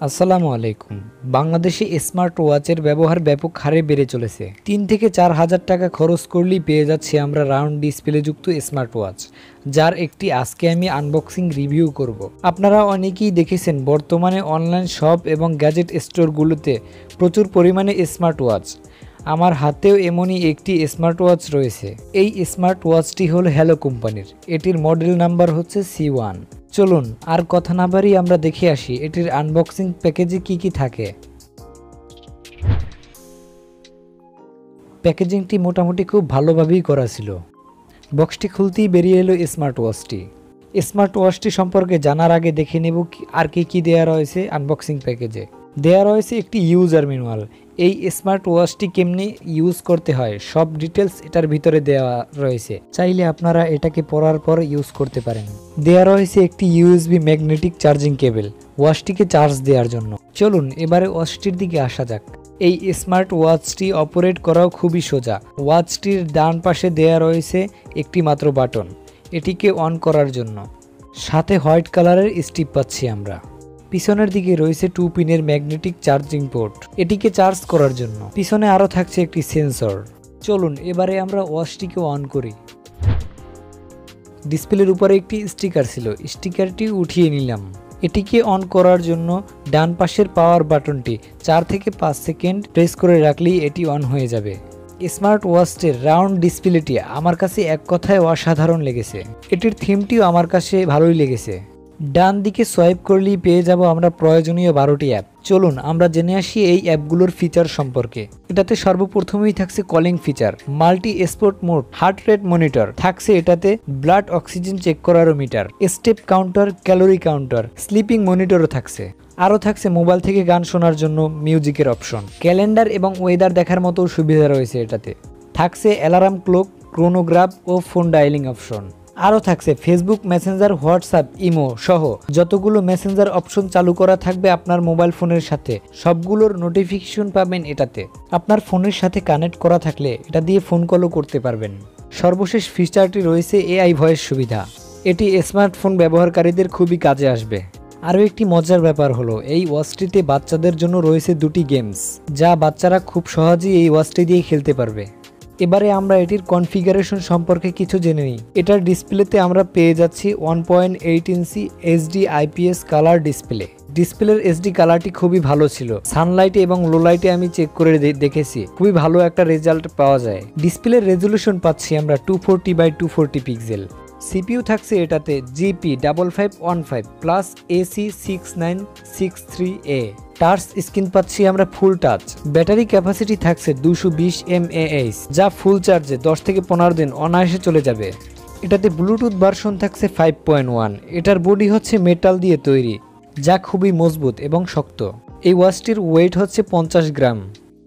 আসসালামু আলাইকুম। বাংলাদেশে স্মার্ট ওয়াচের ব্যবহার ব্যাপক হারে বেড়ে চলেছে। 3 থেকে 4 হাজার টাকা খরচ করলেই পেয়ে যাচ্ছি আমরা রাউন্ড ডিসপ্লেযুক্ত স্মার্ট ওয়াচ, যার একটি আজকে আমি আনবক্সিং রিভিউ করব। আপনারা অনেকেই দেখেছেন বর্তমানে অনলাইন শপ এবং গ্যাজেট স্টোরগুলোতে প্রচুর পরিমাণে স্মার্ট ওয়াচ। আমার হাতেও এমনই একটি স্মার্ট ওয়াচ রয়েছে। এই স্মার্ট ওয়াচটি হলো হ্যালো কোম্পানির। এটির মডেল নাম্বার হচ্ছে C1। চলুন আর কথা না বাড়িয়ে আমরা দেখে আসি এটির আনবক্সিং প্যাকেজে কি কি থাকে। প্যাকেজিংটি মোটামুটি খুব ভালোভাবেই করা ছিল। বক্সটি খুলতেই বেরিয়ে এলো স্মার্ট ওয়াচটি। স্মার্ট ওয়াচটি সম্পর্কে জানার আগে দেখে নেব আর কি দেওয়া রয়েছে আনবক্সিং প্যাকেজে। দেওয়া রয়েছে একটি ইউজার ম্যানুয়াল। এই স্মার্ট ওয়াচটি কেমনি ইউজ করতে হয় সব ডিটেলস এটার ভিতরে দেওয়া রয়েছে, চাইলে আপনারা এটাকে পড়ার পর ইউজ করতে পারেন। দেওয়া রয়েছে একটি ইউএসবি ম্যাগনেটিক চার্জিং কেবল ওয়াচটিকে চার্জ দেওয়ার জন্য। চলুন এবারে ওয়াচটির দিকে আসা যাক। এই স্মার্ট ওয়াচটি অপারেট করাও খুবই সোজা। ওয়াচটির ডান পাশে দেওয়া রয়েছে একটি মাত্র বাটন এটিকে অন করার জন্য, সাথে হোয়াইট কালারের স্টিপ পাচ্ছি আমরা। পিছনের দিকে রয়েছে 2 পিনের ম্যাগনেটিক চার্জিং পোর্ট এটিকে চার্জ করার জন্য। পিছনে আরও থাকছে একটি সেন্সর। চলুন এবারে আমরা ওয়াচটিকে অন করি। ডিসপ্লের উপরে একটি স্টিকার ছিল, স্টিকারটি উঠিয়ে নিলাম। এটিকে অন করার জন্য ডান পাশের পাওয়ার বাটনটি 4 থেকে 5 সেকেন্ড প্রেস করে রাখলেই এটি অন হয়ে যাবে। স্মার্ট ওয়াচটির রাউন্ড ডিসপ্লেটি আমার কাছে এক কথায় অসাধারণ লেগেছে। এটির থিমটিও আমার কাছে ভালোই লেগেছে। ডান দিকে সোয়াইপ করলেই পেয়ে যাব আমরা প্রয়োজনীয় 12টি অ্যাপ। চলুন আমরা জেনে আসি এই অ্যাপগুলোর ফিচার সম্পর্কে। এটাতে সর্বপ্রথমেই থাকছে calling feature, multi sport mode, heart rate monitor থাকছে, এটাতে ব্লাড অক্সিজেন চেক করারও meter, step counter, calorie counter, sleeping মনিটরও থাকছে। আরও থাকছে মোবাইল থেকে গান শোনার জন্য মিউজিকের অপশন, ক্যালেন্ডার এবং ওয়েদার দেখার মতো সুবিধা রয়েছে এটাতে। থাকছে অ্যালার্ম ক্লক, ক্রোনোগ্রাফ ও ফোন ডায়ালিং অপশন। আরও থাকছে ফেসবুক, মেসেঞ্জার, হোয়াটসঅ্যাপ, ইমো সহ যতগুলো মেসেঞ্জার অপশন চালু করা থাকবে আপনার মোবাইল ফোনের সাথে সবগুলোর নোটিফিকেশন পাবেন এটাতে। আপনার ফোনের সাথে কানেক্ট করা থাকলে এটা দিয়ে ফোন কলও করতে পারবেন। সর্বশেষ ফিচারটি রয়েছে এআই ভয়েস সুবিধা। এটি স্মার্টফোন ব্যবহারকারীদের খুবই কাজে আসবে। আরও একটি মজার ব্যাপার হলো এই ওয়াচটিতে বাচ্চাদের জন্য রয়েছে 2টি গেমস, যা বাচ্চারা খুব সহজেই এই ওয়াচটি দিয়ে খেলতে পারবে। এবারে আমরা এটির কনফিগারেশন সম্পর্কে কিছু জেনে নিই। এটার ডিসপ্লেতে আমরা পেয়ে যাচ্ছি 1.8 ইঞ্চি এইচডি আইপিএস কালার ডিসপ্লে। ডিসপ্লের এইচডি কালারটি খুবই ভালো ছিল। সানলাইটে এবং লো লাইটে আমি চেক করে দেখেছি, খুবই ভালো একটা রেজাল্ট পাওয়া যায়। ডিসপ্লের রেজলিউশন পাচ্ছি আমরা 240x240 পিক্সেল। সিপিইউ থাকছে এটাতে GP5515 plus AC6963A। Touch screen পাচ্ছি আমরা ফুল টাচ। ব্যাটারি ক্যাপাসিটি থাকছে 220 mAh, যা ফুল চার্জে 10 থেকে 15 দিন অনায়াসে চলে যাবে। এটাতে ব্লুটুথ ভার্সন থাকছে 5.1। এটার বডি হচ্ছে মেটাল দিয়ে তৈরি, যা খুবই মজবুত এবং শক্ত। এই ওয়াচটির ওয়েট হচ্ছে 50 গ্রাম।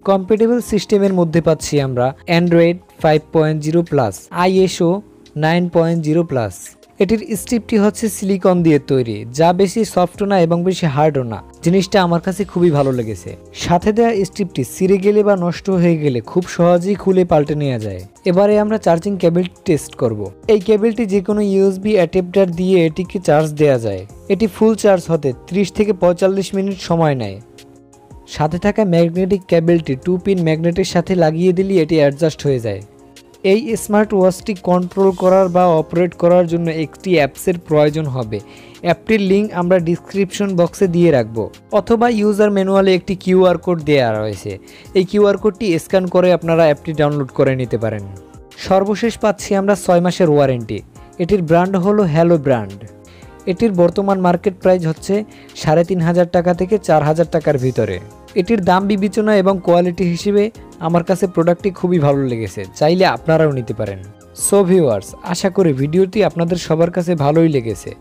কম্প্যাটেবল সিস্টেমের মধ্যে পাচ্ছি আমরা অ্যান্ড্রয়েড 5.0 প্লাস, ISO 9.0 প্লাস। এটির স্ট্রিপটি হচ্ছে সিলিকন দিয়ে তৈরি, যা বেশি সফটও না এবং বেশি হার্ডও না। জিনিসটা আমার কাছে খুবই ভালো লেগেছে। সাথে দেওয়া স্ট্রিপটি ছিঁড়ে গেলে বা নষ্ট হয়ে গেলে খুব সহজেই খুলে পাল্টে নেওয়া যায়। এবারে আমরা চার্জিং কেবলটি টেস্ট করব। এই কেবলটি যে কোনো ইউএসবি অ্যাডাপ্টার দিয়ে এটিকে চার্জ দেওয়া যায়। এটি ফুল চার্জ হতে 30 থেকে 45 মিনিট সময় নেয়। সাথে থাকা ম্যাগনেটিক কেবলটি 2 পিন ম্যাগনেটের সাথে লাগিয়ে দিলে এটি অ্যাডজাস্ট হয়ে যায়। এই স্মার্ট ওয়াচটি কন্ট্রোল করার বা অপারেট করার জন্য একটি অ্যাপসের প্রয়োজন হবে। অ্যাপটির লিঙ্ক আমরা ডিসক্রিপশন বক্সে দিয়ে রাখব, অথবা ইউজার ম্যানুয়ালে একটি কিউআর কোড দেওয়া রয়েছে। এই কিউআর কোডটি স্ক্যান করে আপনারা অ্যাপটি ডাউনলোড করে নিতে পারেন। সর্বশেষ পাচ্ছি আমরা 6 মাসের ওয়ারেন্টি। এটির ব্র্যান্ড হলো হ্যালো ব্র্যান্ড। এটির বর্তমান মার্কেট প্রাইস হচ্ছে 3500 টাকা থেকে 4000 টাকার ভিতরে। এটির দাম বিবেচনা এবং কোয়ালিটি হিসেবে আমার কাছে প্রোডাক্টটি খুবই ভালো লেগেছে, চাইলে আপনারাও নিতে পারেন। সো ভিউয়ার্স, আশা করি ভিডিওটি আপনাদের সবার কাছে ভালোই লেগেছে।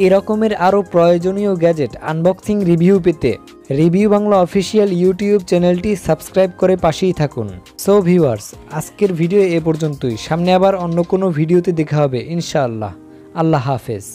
এরকমের আরও প্রয়োজনীয় গ্যাজেট আনবক্সিং রিভিউ পেতে রিভিউ বাংলা অফিসিয়াল ইউটিউব চ্যানেলটি সাবস্ক্রাইব করে পাশেই থাকুন। সো ভিউয়ার্স, আজকের ভিডিও এ পর্যন্তই। সামনে আবার অন্য কোনো ভিডিওতে দেখা হবে ইনশাআল্লাহ। আল্লাহ হাফেজ।